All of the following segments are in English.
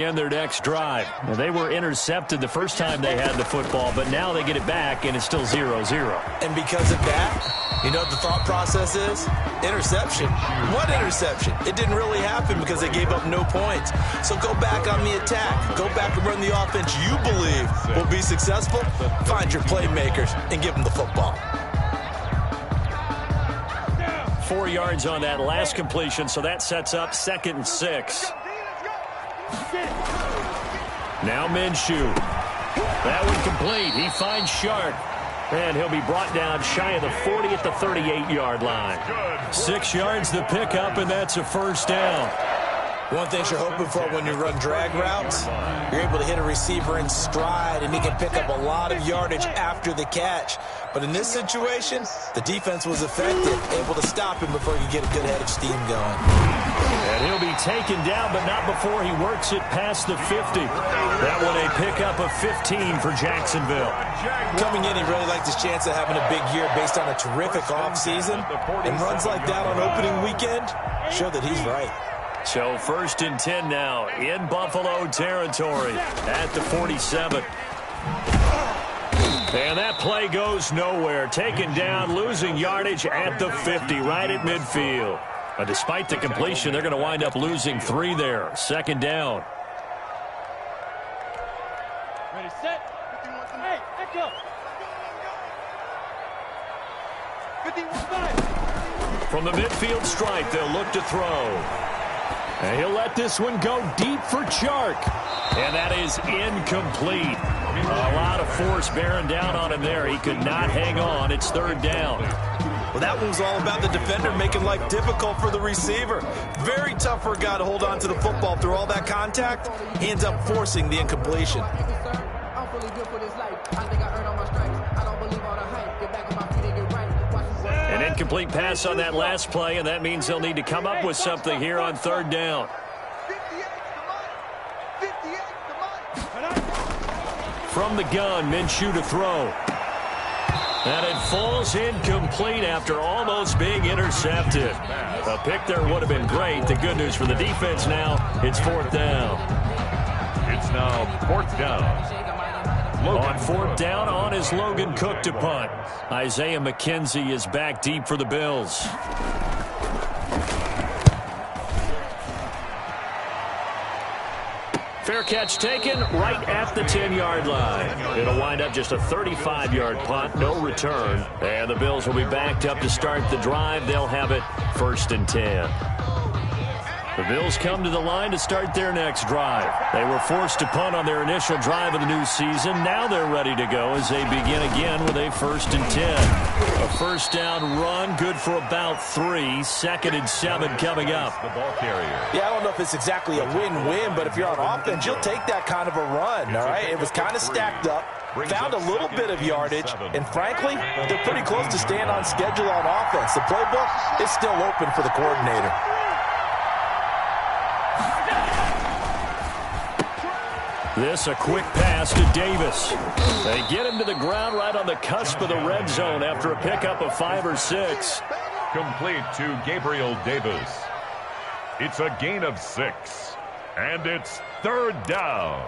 In their next drive. Well, they were intercepted the first time they had the football, but now they get it back, and it's still 0-0. And because of that, you know what the thought process is? Interception. What interception? It didn't really happen because they gave up no points. So go back on the attack. Go back and run the offense you believe will be successful. Find your playmakers and give them the football. 4 yards on that last completion, so that sets up 2nd and 6. Now Minshew. That one complete. He finds Shark. And he'll be brought down shy of the 40 at the 38-yard line. 6 yards the pickup, and that's a first down. One thing you're hoping for when you run drag routes, you're able to hit a receiver in stride, and he can pick up a lot of yardage after the catch. But in this situation, the defense was effective, able to stop him before he could get a good head of steam going. And he'll be taken down, but not before he works it past the 50. That one a pickup of 15 for Jacksonville. Coming in, he really liked his chance of having a big year based on a terrific offseason. And runs like that on opening weekend show that he's right. So 1st and 10 now in Buffalo territory at the 47. And that play goes nowhere. Taken down, losing yardage at the 50, right at midfield. But despite the completion, they're going to wind up losing 3 there. 2nd down. Ready, set. Hey, echo. 51-5. From the midfield stripe, they'll look to throw. And he'll let this one go deep for Chark. And that is incomplete. A lot of force bearing down on him there. He could not hang on. It's 3rd down. Well, that one was all about the defender making life difficult for the receiver. Very tough for a guy to hold on to the football through all that contact. He ends up forcing the incompletion. An incomplete pass on that last play, and that means they'll need to come up with something here on 3rd down. From the gun, Minshew to throw. And it falls incomplete after almost being intercepted. A pick there would have been great. The good news for the defense now, it's 4th down. It's now 4th down. On 4th down, on is Logan Cook to punt. Isaiah McKenzie is back deep for the Bills. Fair catch taken right at the 10-yard line. It'll wind up just a 35-yard punt, no return. And the Bills will be backed up to start the drive. They'll have it 1st and 10. The Bills come to the line to start their next drive. They were forced to punt on their initial drive of the new season. Now they're ready to go as they begin again with a 1st and 10. A 1st down run, good for about 3. 2nd and 7 coming up. The ball carrier. Yeah, I don't know if it's exactly a win-win, but if you're on offense, you'll take that kind of a run, all right? It was kind of stacked up, found a little bit of yardage, and frankly, they're pretty close to staying on schedule on offense. The playbook is still open for the coordinator. This a quick pass to Davis. They get him to the ground right on the cusp of the red zone after a pickup of 5 or 6. Complete to Gabriel Davis. It's a gain of 6. And it's 3rd down.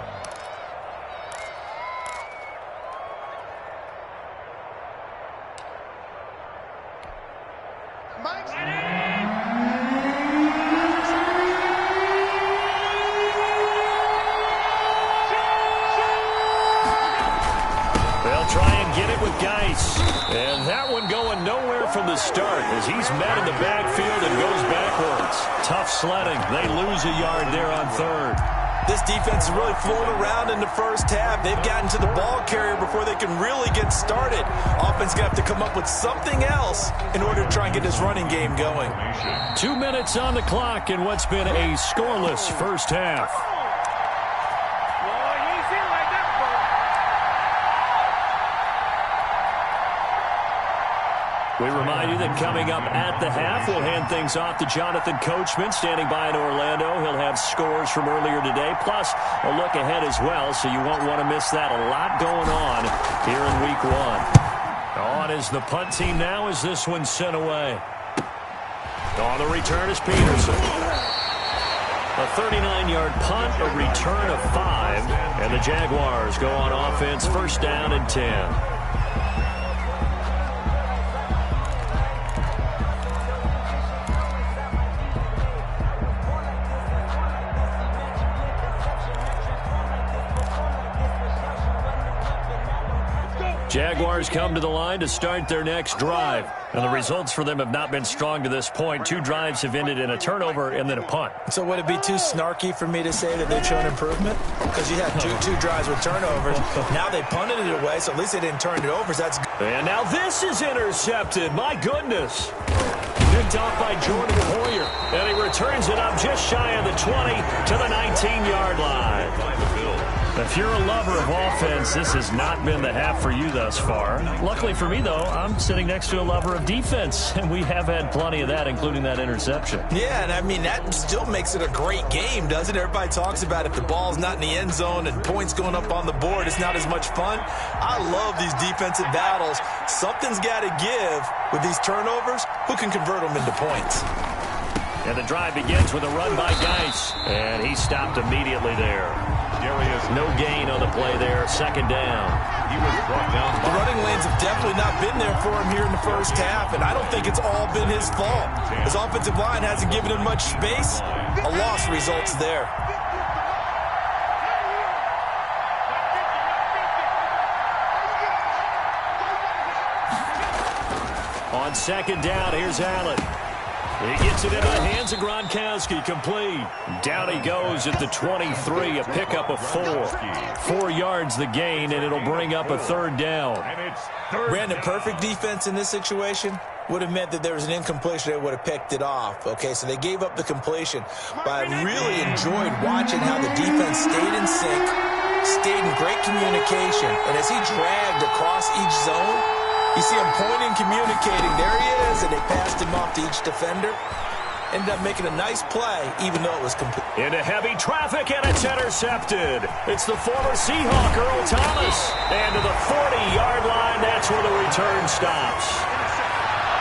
And that one going nowhere from the start as he's met in the backfield and goes backwards. Tough sledding. They lose a yard there on 3rd. This defense is really flown around in the first half. They've gotten to the ball carrier before they can really get started. Offense going to have to come up with something else in order to try and get this running game going. 2 minutes on the clock in what's been a scoreless first half. We remind you that coming up at the half, we'll hand things off to Jonathan Coachman, standing by in Orlando. He'll have scores from earlier today, plus a look ahead as well, so you won't want to miss that. A lot going on here in Week 1. On is the punt team now as this one's sent away. On the return is Peterson. A 39-yard punt, a return of 5, and the Jaguars go on offense, first down and 10. Jaguars come to the line to start their next drive. And the results for them have not been strong to this point. 2 drives have ended in a turnover and then a punt. So would it be too snarky for me to say that they've shown improvement? Because you had two drives with turnovers. Now they punted it away, so at least they didn't turn it over. So that's good. And now this is intercepted. My goodness. Picked off by Jordan Hoyer. And he returns it up just shy of the 20 to the 19-yard line. If you're a lover of offense, this has not been the half for you thus far. Luckily for me, though, I'm sitting next to a lover of defense, and we have had plenty of that, including that interception. Yeah, and I mean, that still makes it a great game, doesn't it? Everybody talks about if the ball's not in the end zone and points going up on the board, it's not as much fun. I love these defensive battles. Something's got to give with these turnovers. Who can convert them into points? And the drive begins with a run by Geis, and he stopped immediately there. No gain on the play there, second down. He was brought down. The running lanes have definitely not been there for him here in the first half, and I don't think it's all been his fault. His offensive line hasn't given him much space. A loss results there. On second down, here's Allen. He gets it into the hands of Gronkowski, complete. Down he goes at the 23, a pickup of 4. 4 yards the gain, and it'll bring up a third down. Brandon, perfect defense in this situation would have meant that there was an incompletion. They would have picked it off. Okay, so they gave up the completion. But I really enjoyed watching how the defense stayed in sync, stayed in great communication, and as he dragged across each zone, you see him pointing, communicating. There he is, and they passed him off to each defender. Ended up making a nice play, even though it was complete. Into heavy traffic, and it's intercepted. It's the former Seahawk, Earl Thomas. And to the 40-yard line, that's where the return stops.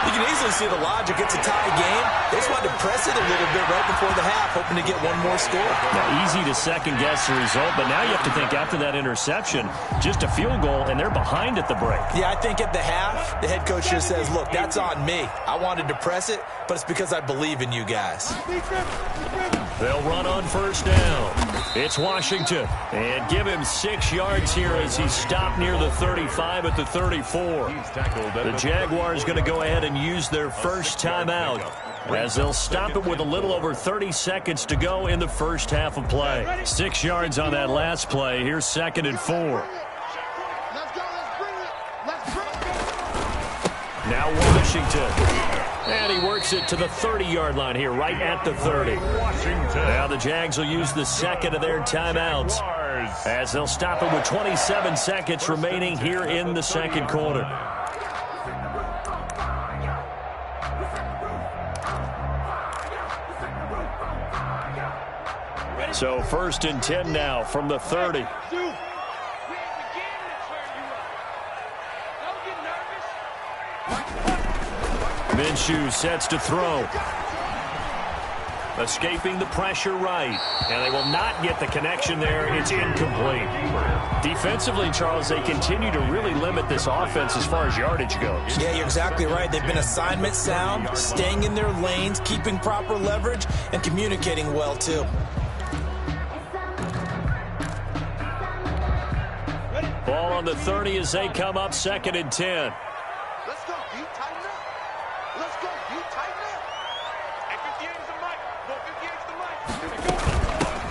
You can easily see the logic. It's a tie game. They just wanted to press it a little bit right before the half, hoping to get one more score. Now, easy to second-guess the result, but now you have to think after that interception, just a field goal, and they're behind at the break. Yeah, I think at the half, the head coach just says, look, that's on me. I wanted to press it, but it's because I believe in you guys. They'll run on first down. It's Washington. And give him 6 yards here as he's stopped near the 35 at the 34. The Jaguars going to go ahead and use their first timeout, as they'll stop it with a little over 30 seconds to go in the first half of play. 6 yards on that last play. Here's second and 4. Now Washington. And he works it to the 30-yard line here, right at the 30. Now the Jags will use the second of their timeouts, as they'll stop it with 27 seconds remaining here in the second quarter. So first and 10 now from the 30. Minshew sets to throw. Escaping the pressure right. And they will not get the connection there. It's incomplete. Defensively, Charles, they continue to really limit this offense as far as yardage goes. Yeah, you're exactly right. They've been assignment sound, staying in their lanes, keeping proper leverage, and communicating well, too. Ball on the 30 as they come up second and 10. Let's go, D. Tighten up. Let's go, D. Tighten up. Hey, 58 is the mic. Go, 58 is the mic. Here we go.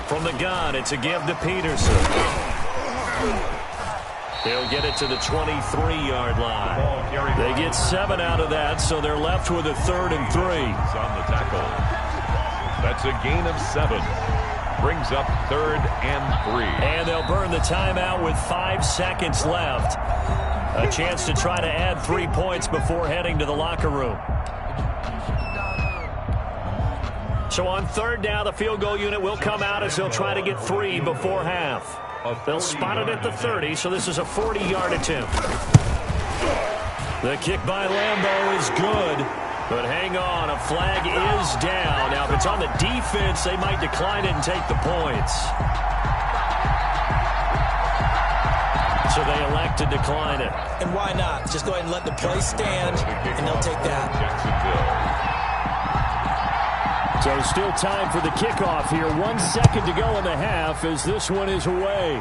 From the gun, it's a give to Peterson. He'll get it to the 23-yard line. They get 7 out of that, so they're left with a 3rd and 3. On the tackle. That's a gain of 7. Brings up 3rd and 3. And they'll burn the timeout with 5 seconds left. A chance to try to add 3 points before heading to the locker room. So on 3rd down, the field goal unit will come out as they'll try to get 3 before half. They'll spot it at the 30, so this is a 40-yard attempt. The kick by Lambeau is good. But hang on, a flag is down. Now, if it's on the defense, they might decline it and take the points. So they elect to decline it. And why not? Just go ahead and let the play stand, and they'll take that. So still time for the kickoff here. 1 second to go in the half as this one is away.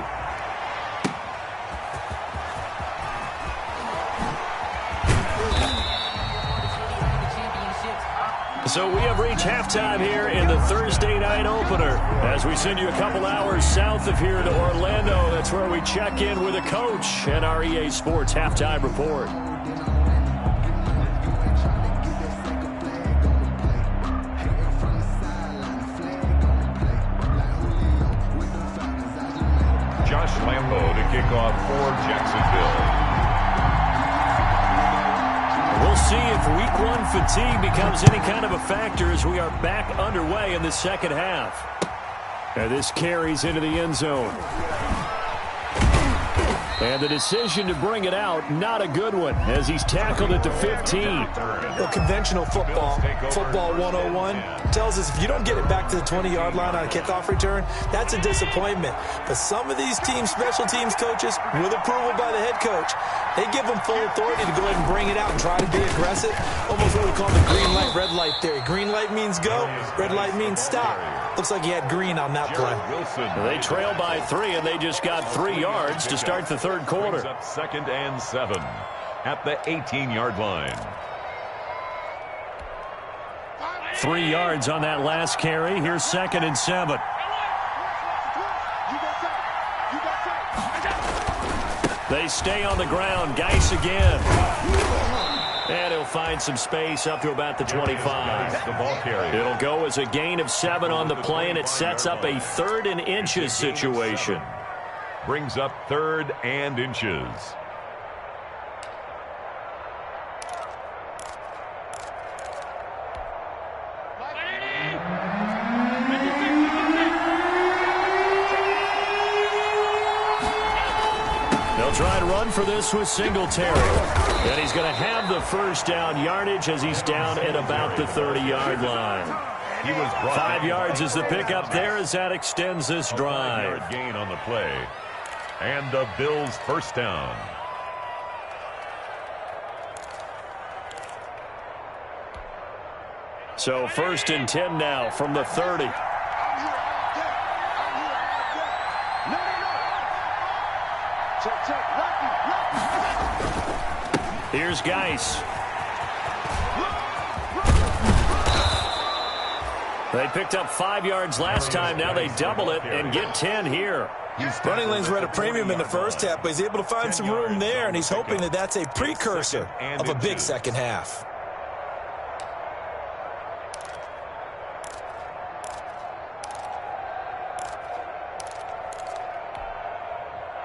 So we have reached halftime here in the Thursday night opener. As we send you a couple hours south of here to Orlando, that's where we check in with a coach and our EA Sports halftime report. Josh Lambo to kick off for Jacksonville. We'll see if week one fatigue becomes any kind of a factor as we are back underway in the second half. And this carries into the end zone. And the decision to bring it out, not a good one, as he's tackled at the 15. Well, conventional football 101, tells us if you don't get it back to the 20-yard line on a kickoff return, that's a disappointment. But some of these teams, special teams coaches, with approval by the head coach, they give them full authority to go ahead and bring it out and try to be aggressive. Almost what we call the green light, red light theory. Green light means go, red light means stop. Looks like he had green on that play. They trail by 3, and they just got 3 yards to start the third quarter. Up 2nd and 7 at the 18-yard line. 3 yards on that last carry. Here's 2nd and 7. They stay on the ground. Geis again. And he'll find some space up to about the 25. It'll go as a gain of 7 on the play, and it sets up a 3rd and inches situation. Brings up 3rd and inches. They'll try and run for this with Singletary. And he's going to have the first down yardage as he's down at about the 30-yard line. 5 yards is the pickup there as that extends this drive. Gain on the play. And the Bills first down. So 1st and 10 now from the 30. Here's Geis. They picked up 5 yards last time. Now they double it and get 10 here. Running lanes were at a premium in the first half, but he's able to find some room there, and he's hoping that that's a precursor of a big second half.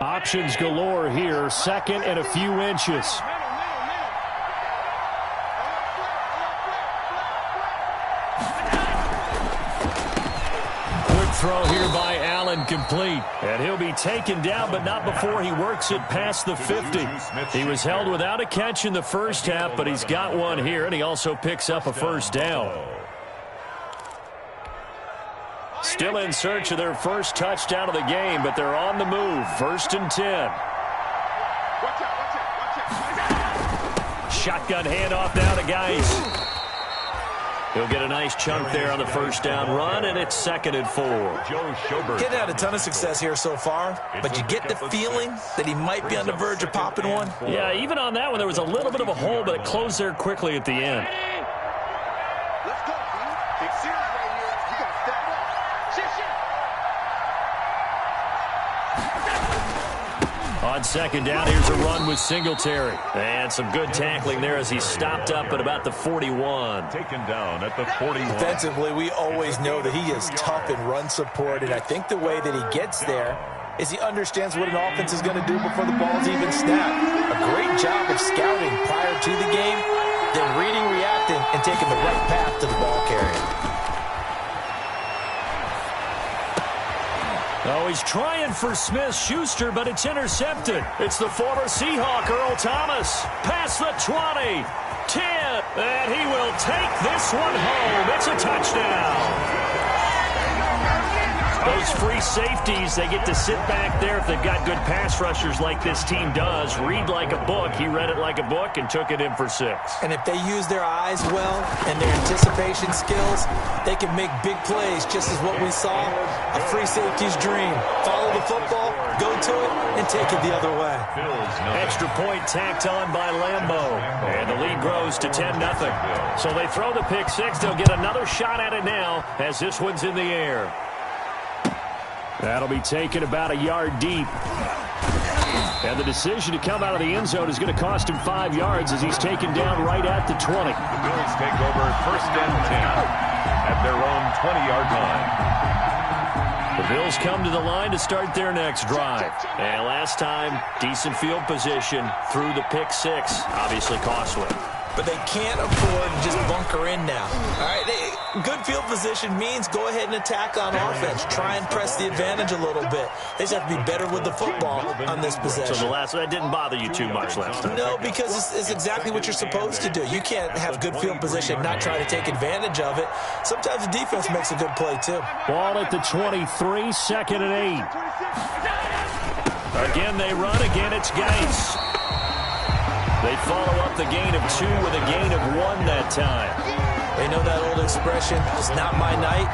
Options galore here. 2nd and a few inches. Quick throw here by Allen, complete. And he'll be taken down, but not before he works it past the 50. He was held without a catch in the first half, but he's got one here, and he also picks up a first down. Still in search of their first touchdown of the game, but they're on the move. 1st and 10. Shotgun handoff now to Geis. He'll get a nice chunk there on the first down run, and it's 2nd and 4. Getting had a ton of success here so far, but you get the feeling that he might be on the verge of popping one. Yeah, even on that one, there was a little bit of a hole, but it closed there quickly at the end. Let's go, team. Big series right here. You got to step up. On 2nd down, here's a run with Singletary. And some good tackling there as he stopped up at about the 41. Taken down at the 41. Defensively, we always know that he is tough in run support, and I think the way that he gets there is he understands what an offense is going to do before the ball's even snapped. A great job of scouting prior to the game, then reading, reacting, and taking the right path to the ball carrier. Oh, he's trying for Smith-Schuster, but it's intercepted. It's the former Seahawk, Earl Thomas. Past the 20, 10, And he will take this one home. It's a touchdown. Those free safeties, they get to sit back there if they've got good pass rushers like this team does. Read like a book. He read it like a book and took it in for 6. And if they use their eyes well and their anticipation skills, they can make big plays, just as what we saw. A free safety's dream. Follow the football, go to it, and take it the other way. Extra point tacked on by Lambeau. And the lead grows to 10-0. So they throw the pick 6. They'll get another shot at it now as this one's in the air. That'll be taken about a yard deep. And the decision to come out of the end zone is going to cost him 5 yards as he's taken down right at the 20. The Bills take over 1st and 10 at their own 20-yard line. The Bills come to the line to start their next drive. And last time, decent field position through the pick 6. Obviously costly. But they can't afford to just bunker in now. All right, good field position means go ahead and attack on offense. Try and press the advantage a little bit. They just have to be better with the football on this possession. So that didn't bother you too much last time? No, because it's exactly what you're supposed to do. You can't have good field position and not try to take advantage of it. Sometimes the defense makes a good play, too. Ball at the 23, 2nd and 8. Again, they run. Again, it's Geis. They follow up the gain of 2 with a gain of 1 that time. They know that old expression, it's not my night.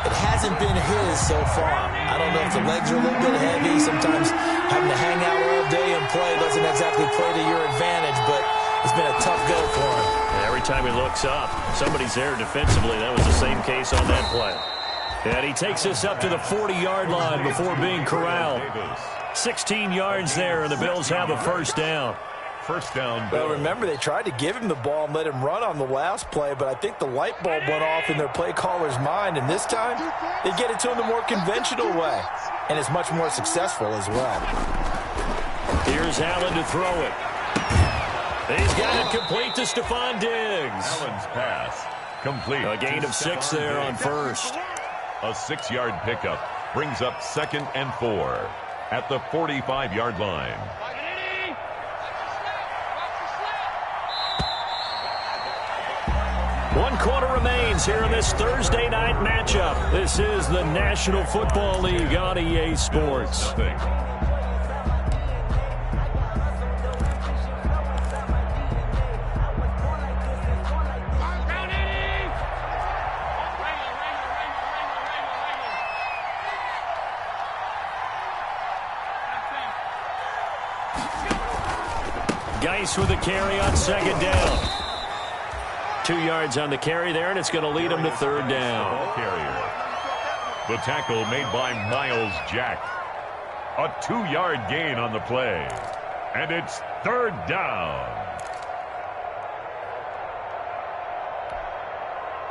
It hasn't been his so far. I don't know if the legs are a little bit heavy. Sometimes having to hang out all day and play doesn't exactly play to your advantage, but it's been a tough go for him. Every time he looks up, somebody's there defensively. That was the same case on that play. And he takes this up to the 40-yard line before being corralled. 16 yards there, and the Bills have a 1st down. 1st down. Well, remember, they tried to give him the ball and let him run on the last play, but I think the light bulb went off in their play caller's mind, and this time they get it to him the more conventional way, and it's much more successful as well. Here's Allen to throw it. He's got it complete to Stephon Diggs. Allen's pass complete. A gain of 6 there on 1st. A 6-yard pickup brings up 2nd and 4 at the 45-yard line. One quarter remains here in this Thursday night matchup. This is the National Football League on EA Sports. Geis with a carry on 2nd down. 2 yards on the carry there, and it's going to lead him to 3rd down. Ball carrier. The tackle made by Miles Jack. A 2-yard gain on the play. And it's 3rd down.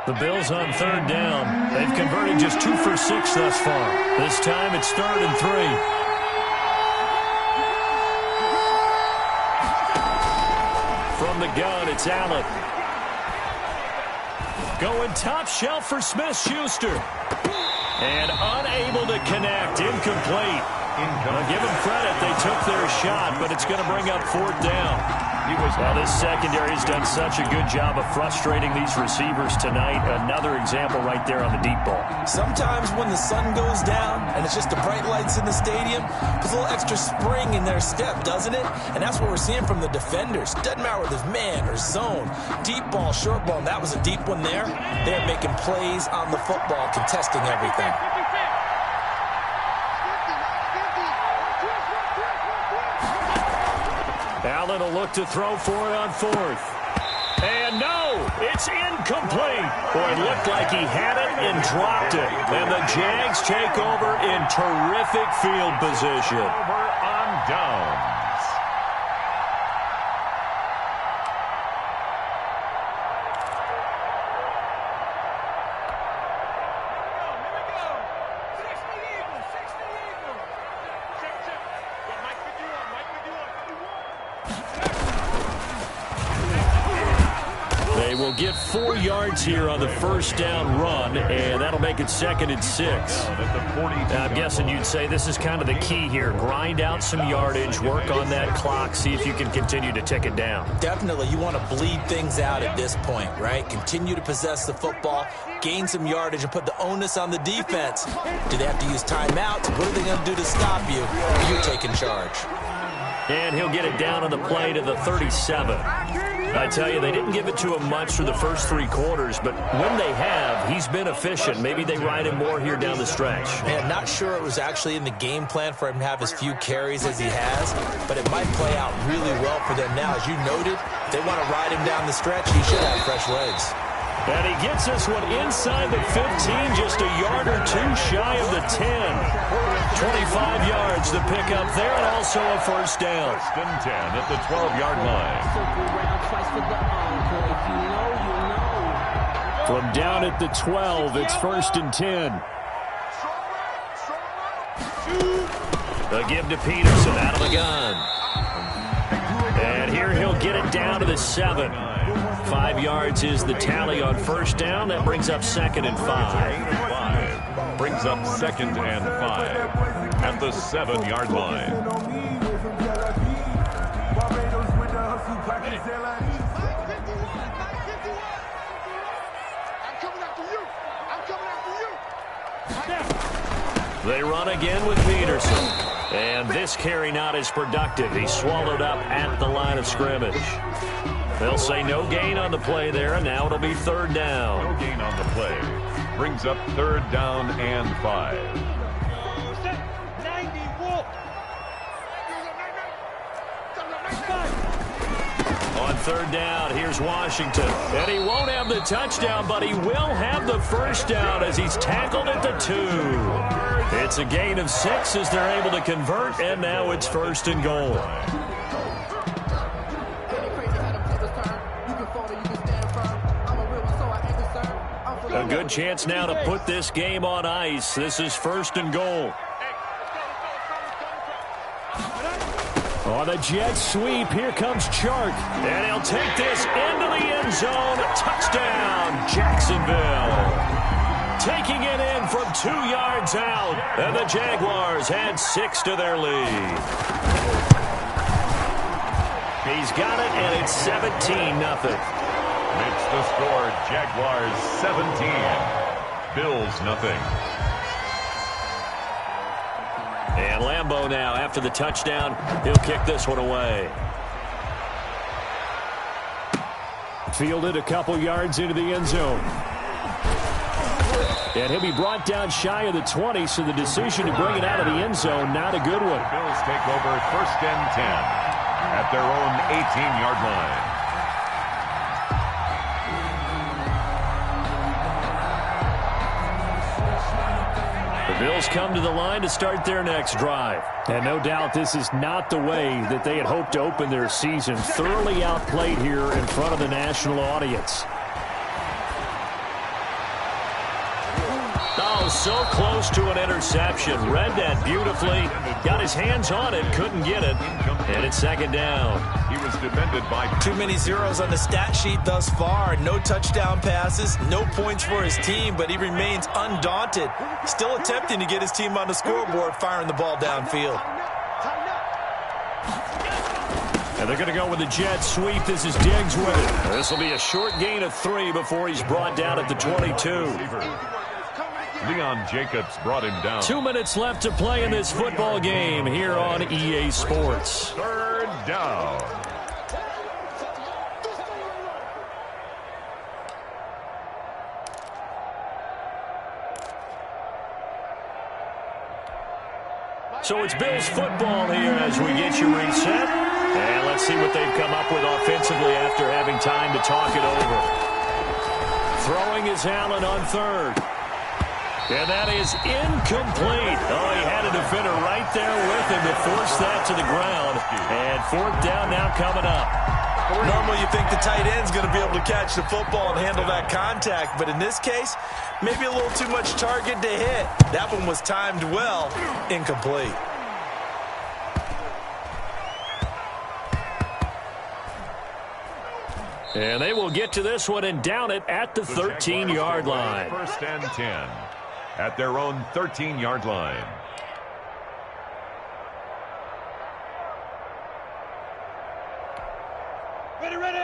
The Bills on 3rd down. They've converted just 2 for 6 thus far. This time it's 3rd and 3. From the gun, it's Allen. Going top shelf for Smith-Schuster. And unable to connect. Incomplete. I'll give them credit. They took their shot, but it's going to bring up 4th down. Well, this secondary has done such a good job of frustrating these receivers tonight. Another example right there on the deep ball. Sometimes when the sun goes down and it's just the bright lights in the stadium, there's a little extra spring in their step, doesn't it? And that's what we're seeing from the defenders. Doesn't matter whether it's man or zone. Deep ball, short ball, and that was a deep one there. They're making plays on the football, contesting everything. Allen will look to throw for it on 4th. And no, it's incomplete. Boy, it looked like he had it and dropped it. And the Jags take over in terrific field position. Over on downs. He'll get 4 yards here on the first down run, and that'll make it 2nd and 6. Now, I'm guessing you'd say this is kind of the key here. Grind out some yardage, work on that clock, see if you can continue to tick it down. Definitely. You want to bleed things out at this point, right? Continue to possess the football, gain some yardage, and put the onus on the defense. Do they have to use timeouts? What are they going to do to stop you? You're taking charge. And he'll get it down on the play to the 37. I tell you, they didn't give it to him much for the first 3 quarters, but when they have, he's been efficient. Maybe they ride him more here down the stretch. Man, not sure it was actually in the game plan for him to have as few carries as he has, but it might play out really well for them now. As you noted, if they want to ride him down the stretch, he should have fresh legs. And he gets this one inside the 15, just a yard or 2 shy of the 10. 25 yards to pick up there, and also a first down. 1st and 10 at the 12-yard line. From down at the 12, it's 1st and 10. The give to Peterson out of the gun. And here he'll get it down to the 7. 5 yards is the tally on first down. That brings up 2nd and 5. Brings up 2nd and 5 at the 7-yard line. They run again with Peterson. And this carry not as productive. He's swallowed up at the line of scrimmage. They'll say no gain on the play there, and now it'll be 3rd down. No gain on the play. Brings up 3rd down and 5. On 3rd down, here's Washington. And he won't have the touchdown, but he will have the first down as he's tackled at the 2. It's a gain of 6 as they're able to convert, and now it's 1st and goal. A good chance now to put this game on ice. This is 1st and goal. On the jet sweep, here comes Chark. And he'll take this into the end zone. Touchdown, Jacksonville. Taking it in from 2 yards out. And the Jaguars had 6 to their lead. He's got it, and it's 17-0. Makes the score Jaguars 17. Bills nothing. And Lambeau now, after the touchdown, he'll kick this one away. Fielded a couple yards into the end zone. And he'll be brought down shy of the 20, so the decision to bring it out of the end zone, not a good one. Bills take over 1st and 10 at their own 18-yard line. Bills come to the line to start their next drive. And no doubt this is not the way that they had hoped to open their season. Thoroughly outplayed here in front of the national audience. Oh, so close to an interception. Read that beautifully. Got his hands on it, couldn't get it. And it's 2nd down. He was defended by too many zeros on the stat sheet thus far. No touchdown passes, no points for his team, but he remains undaunted. Still attempting to get his team on the scoreboard, firing the ball downfield. And they're going to go with the jet sweep. This is Diggs with it. This will be a short gain of 3 before he's brought down at the 22. Leon Jacobs brought him down. 2 minutes left to play in this football game here on EA Sports. 3rd down. So it's Bills football here as we get you reset. And let's see what they've come up with offensively after having time to talk it over. Throwing is Allen on 3rd. And that is incomplete. Oh, he had a defender right there with him to force that to the ground. And 4th down now coming up. Normally you think the tight end's going to be able to catch the football and handle that contact. But in this case, maybe a little too much target to hit. That one was timed well. Incomplete. And they will get to this one and down it at the 13-yard line. First and 10 at their own 13-yard line.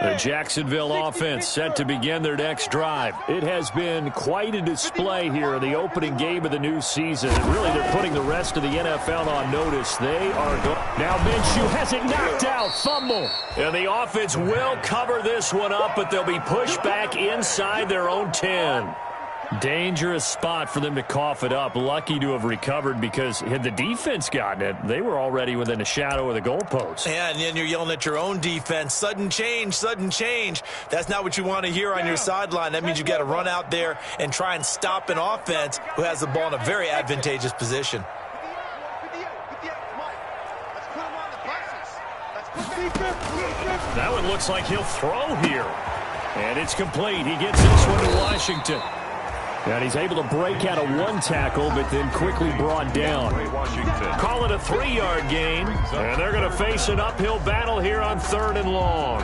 The Jacksonville offense set to begin their next drive. It has been quite a display here in the opening game of the new season. And really, they're putting the rest of the NFL on notice. They are going. Now Minshew has it knocked out. Fumble. And the offense will cover this one up, but they'll be pushed back inside their own 10. Dangerous spot for them to cough it up. Lucky to have recovered, because had the defense gotten it, they were already within a shadow of the goalpost. Yeah, and then you're yelling at your own defense. Sudden change, sudden change. That's not what you want to hear on your sideline. That means you got to run out there and try and stop an offense who has the ball in a very advantageous position. That one looks like he'll throw here. And it's complete. He gets this one to Washington. And he's able to break out of one tackle, but then quickly brought down. Call it a 3-yard gain, and they're going to face an uphill battle here on 3rd and long.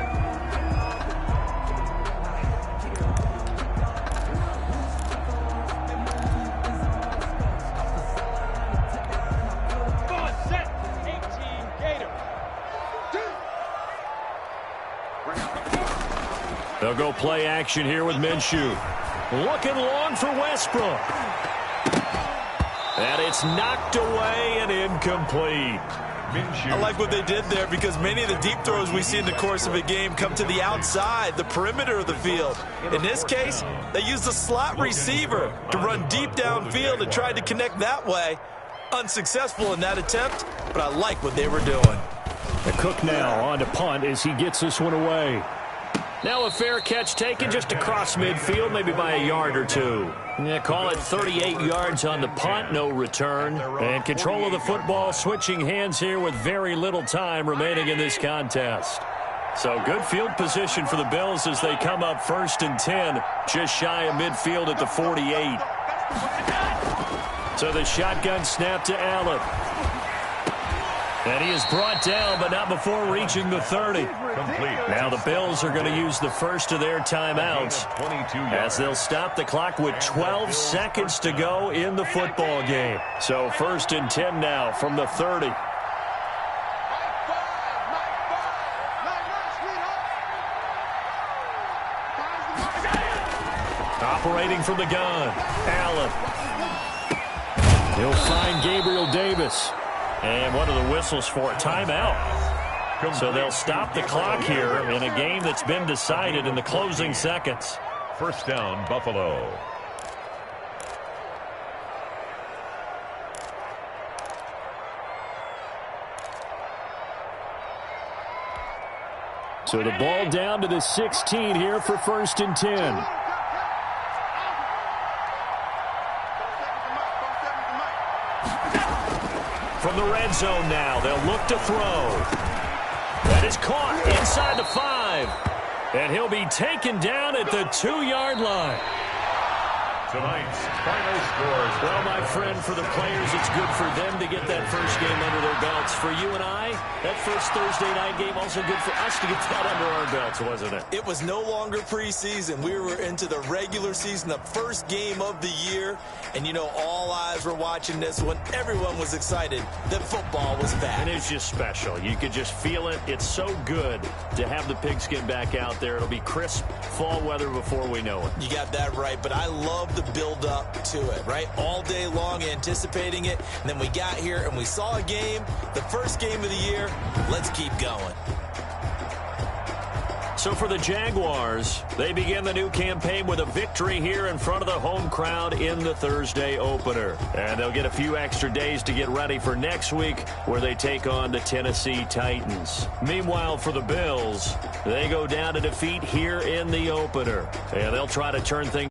They'll go play action here with Minshew. Looking long for Westbrook. And it's knocked away and incomplete. I like what they did there, because many of the deep throws we see in the course of a game come to the outside, the perimeter of the field. In this case, they used a slot receiver to run deep downfield and tried to connect that way. Unsuccessful in that attempt, but I like what they were doing. The Cook now on to punt as he gets this one away. Now a fair catch taken just across midfield, maybe by a yard or two. Yeah, call it 38 yards on the punt, no return. And control of the football switching hands here with very little time remaining in this contest. So good field position for the Bills as they come up 1st and 10, just shy of midfield at the 48. So the shotgun snap to Allen. And he is brought down, but not before reaching the 30. Complete. Now the Bills are going to use the first of their timeouts as they'll stop the clock with 12 seconds to go in the football game. So 1st and 10 now from the 30. Operating from the gun, Allen. He'll find Gabriel Davis. And one of the whistles for a timeout. So they'll stop the clock here in a game that's been decided in the closing seconds. 1st down, Buffalo. So the ball down to the 16 here for 1st and 10. From the red zone now, they'll look to throw. That is caught inside the 5. And he'll be taken down at the 2-yard line. Tonight's final scores. Well, my friend, for the players, it's good for them to get that first game under their belts. For you and I, that first Thursday night game, also good for us to get that under our belts, wasn't it? It was no longer preseason. We were into the regular season, the first game of the year. And, you know, all eyes were watching this one. Everyone was excited that football was back. And it's just special. You could just feel it. It's so good to have the pigskin back out there. It'll be crisp fall weather before we know it. You got that right, but I love the build up to it, right? All day long anticipating it, and then we got here and we saw a game, the first game of the year. Let's keep going. So for the Jaguars, they begin the new campaign with a victory here in front of the home crowd in the Thursday opener. And they'll get a few extra days to get ready for next week, where they take on the Tennessee Titans. Meanwhile, for the Bills, they go down to defeat here in the opener. And they'll try to turn things